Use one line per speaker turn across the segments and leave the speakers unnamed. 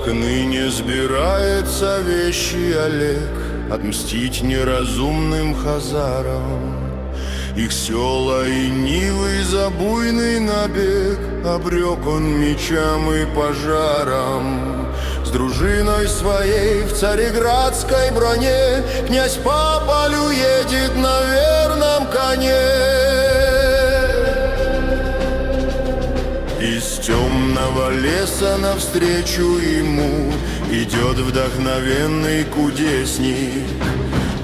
ныне сбирается вещий Олег отмстить неразумным хазарам. Их села и нивы за буйный набег обрек он мечам и пожаром. С дружиной своей в цареградской броне князь по полю едет на верном коне. Из темного леса навстречу ему идет вдохновенный кудесник,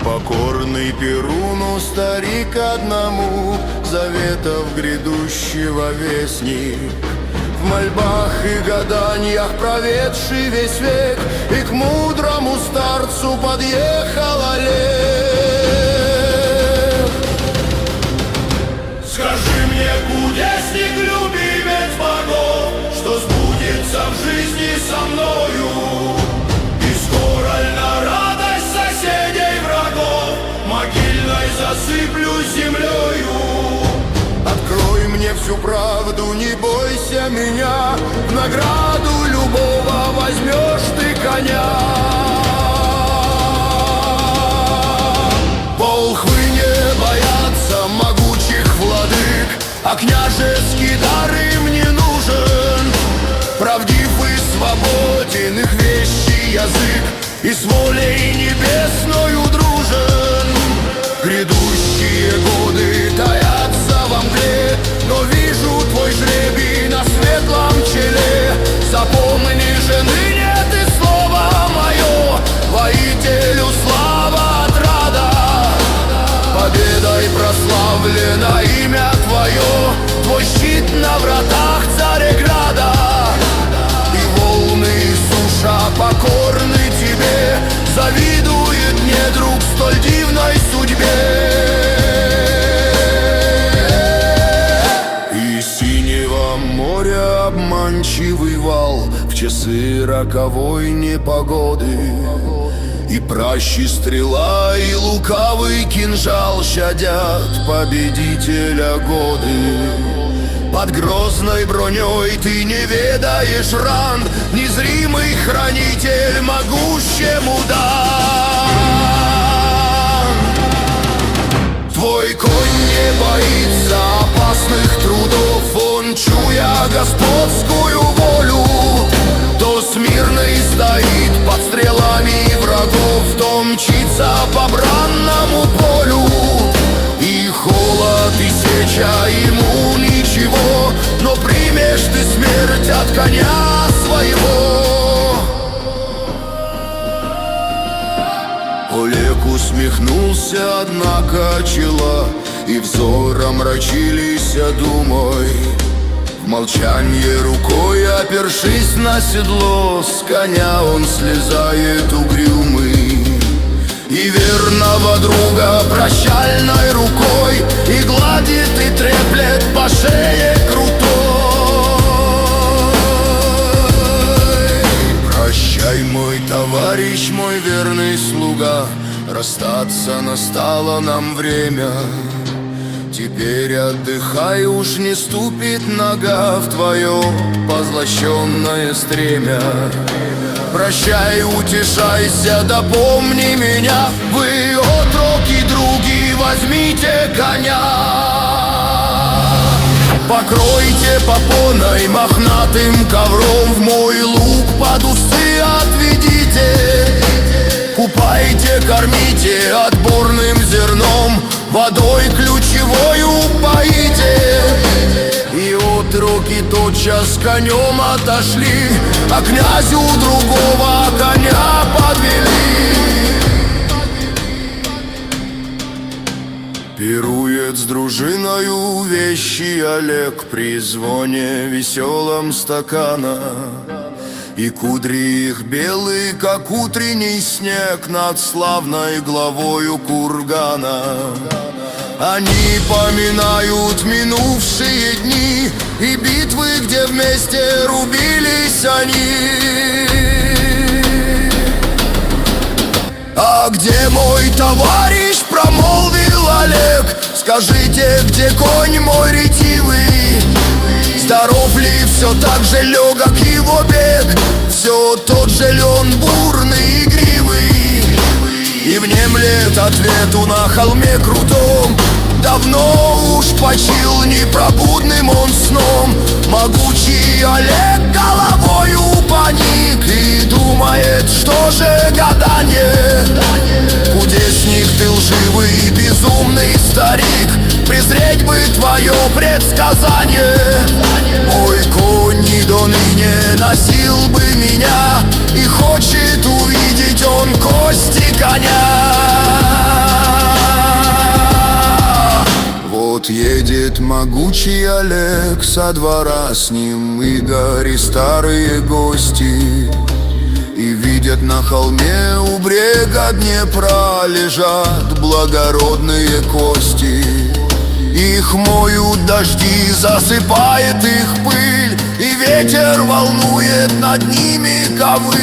покорный Перуну старик одному, заветов грядущего вестник. В мольбах и гаданиях проведший весь век, и к мудрому старцу подъехал Олег. Скажи мне, кудесник, любимец богов, что сбудется в жизни со мною, и скоро ль на радость соседей врагов могильной засыплю землею. Открой мне всю правду, не бойся меня, в награду любого возьмешь ты коня. Волхвы не боятся могучих владык, а княжеский дар им не нужен. Правдив и свободен их вещий язык, и с волей небесною дружен. Грядущие годы таятся во мгле, но вижу твой жребий на светлом челе. Запомни же ныне ты слово мое, воителю слава отрада. Победой прославлено имя твое, твой щит на вратах Цареграда. И волны и суша покорны тебе, завидует мне друг столь дивной судьбе. И синего моря обманчивый вал в часы роковой непогоды, и пращи стрела и лукавый кинжал щадят победителя годы. Под грозной броней ты не ведаешь ран, незримый хранитель могущему дан. Твой конь не боится опасных трудов, он, чуя господскую волю, то смирно и стоит под стрелами врагов, то мчится по бранному полю. И холод, и сеча ему ничего, но примешь ты смерть от коня своего. Олег усмехнулся, однако чела и взором мрачились думой. В молчанье рукой опершись на седло, с коня он слезает угрюмый. И верного друга прощальной рукой и гладит, и треплет по шее крутой. Прощай, мой товарищ, мой верный слуга, расстаться настало нам время. Теперь отдыхай, уж не ступит нога в твое позлощенное стремя. Прощай, утешайся, да помни меня, вы, отроки, други, возьмите коня. Покройте попоной мохнатым ковром, в мой луг под усы отведите. Купайте, кормите отборным зерном, водой ключевою поите. И отроки тотчас с конем отошли, а князю другого коня подвели. Пирует с дружиною вещий Олег при звоне веселом стакана, и кудри их белые, как утренний снег над славной главою кургана. Они поминают минувшие дни и битвы, где вместе рубились они. А где мой товарищ, промолвил Олег, скажите, где конь мой ретивый? Здоров ли, все так же легок его бег? все тот же лен бурный, игривый, и внемлет ответу на холме крутом. Давно уж почил непробудным он сном. Могучий Олег головою поник и думает, что же гадание. Кудесник ты лживый, безумный старик, презреть бы твое предсказание. Мой конь не до ныне носил бы меня, и хочет увидеть он кости коня. Вот едет могучий Олег со двора, с ним Игорь и старые гости. И видят на холме у брега Днепра лежат благородные кости. Их моют дожди, засыпает их пыль, и ветер волнует над ними ковыль.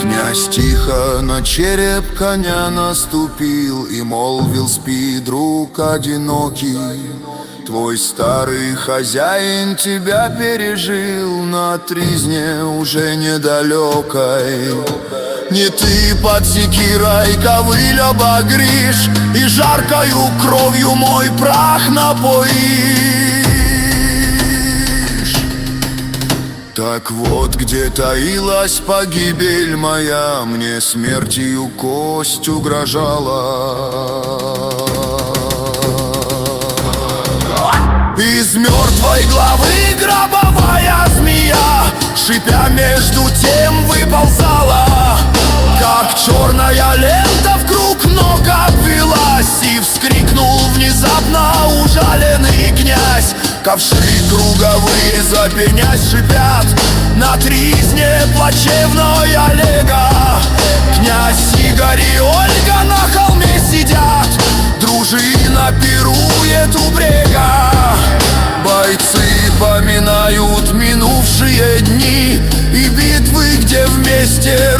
Князь тихо на череп коня наступил и молвил: спи, друг одинокий, твой старый хозяин тебя пережил на тризне уже недалекой. Не ты под секирой ковыль обогришь и жаркою кровью мой прах напоишь. Так вот, где таилась погибель моя, мне смертью кость угрожала. Из мертвой главы гробовая змея, шипя между тем выползала, как черная лента в круг ног обвелась, и вскрикнул внезапно ужаленный князь. Ковши круговые, запенясь, шипят на тризне плачевной Олега. Князь Игорь и Ольга на холме сидят, дружина пирует у брега. Бойцы поминают минувшие дни и битвы, где вместе